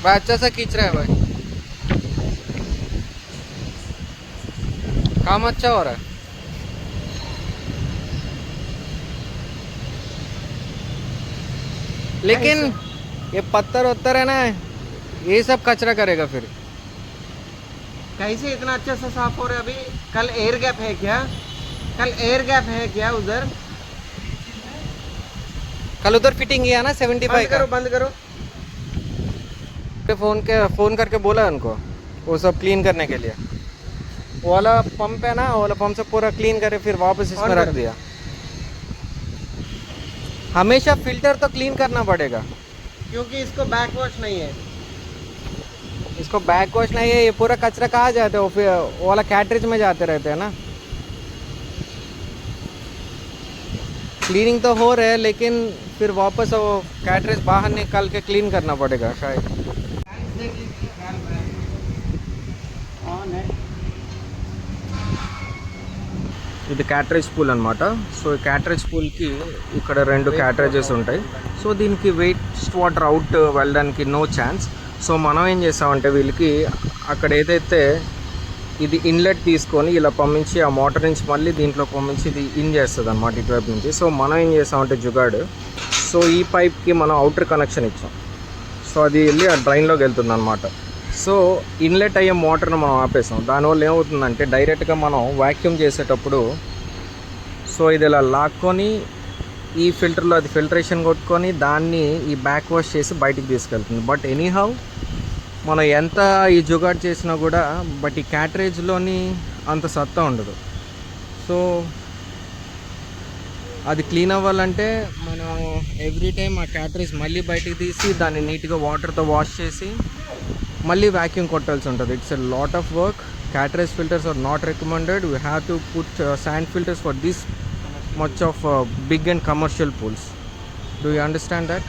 भाई अच्छा सा खींच रहा है भाई, काम अच्छा हो रहा है। लेकिन ये पत्थर वत्थर है ना, ये सब कचरा करेगा फिर। कैसे इतना अच्छा सा साफ हो रहा है अभी? कल एयर गैप है क्या? कल एयर गैप है क्या उधर? कल उधर फिटिंग किया ना 75 बंद का। करो, बंद करो। फोन करके बोला है उनको वो सब क्लीन करने के लिए। वो वाला पंप है ना, वो वाला पंप से पूरा क्लीन करे फिर वापस इसमें ऑन रख करो, दिया। हमेशा फिल्टर तो क्लीन करना पड़ेगा। क्योंकि इसको बैक वॉश नहीं है। इसको बैक वॉश नहीं है, ये पूरा कचरा कहाँ जाते हैं, वो फिर वो वाला कैटरेज में जाते रहते हैं ना। क्लीनिंग तो हो रहा है लेकिन फिर वापस वो कैटरेज बाहर निकाल के क्लीन करना पड़ेगा शायद। ऑन है। ఇది క్యాటరేజ్ పూల్ అనమాట. సో ఈ క్యాటరేజ్ పూల్కి ఇక్కడ రెండు క్యాటరేజెస్ ఉంటాయి. సో దీనికి వేస్ట్ వాటర్ అవుట్ వెళ్ళడానికి నో ఛాన్స్. సో మనం ఏం చేసామంటే వీళ్ళకి అక్కడ ఏదైతే ఇది ఇన్లెట్ తీసుకొని ఇలా పంపించి ఆ మోటార్ నుంచి మళ్ళీ దీంట్లో పంపించి ఇది ఇన్ చేస్తుంది అనమాట ఇటువైపు నుంచి. సో మనం ఏం చేసామంటే జుగాడు, సో ఈ పైప్కి మనం అవుటర్ కనెక్షన్ ఇచ్చాం. సో అది వెళ్ళి ఆ డ్రైన్లోకి వెళ్తుంది అనమాట. సో ఇన్లెట్ అయ్యే మోటార్ను మనం ఆపేసాం. దానివల్ల ఏమవుతుందంటే డైరెక్ట్గా మనం వాక్యూమ్ చేసేటప్పుడు సో ఇది ఇలా లాక్కొని ఈ ఫిల్టర్లో అది ఫిల్టరేషన్ కొట్టుకొని దాన్ని ఈ బ్యాక్ వాష్ చేసి బయటికి తీసుకెళ్తుంది. బట్ ఎనీహౌ మనం ఎంత ఈ జుగాడ్ చేసినా కూడా బట్ ఈ క్యాటరేజ్లోని అంత సత్తా ఉండదు. సో అది క్లీన్ అవ్వాలంటే మనం ఎవ్రీ టైం ఆ క్యాటరేజ్ మళ్ళీ బయటికి తీసి దాన్ని నీట్గా వాటర్తో వాష్ చేసి మళ్ళీ వ్యాక్యూమ్ కొట్టాల్సి ఉంటుంది. It's a lot of work. Cartridge filters are not recommended. We have to put sand filters for this much of big and commercial pools. Do you understand that?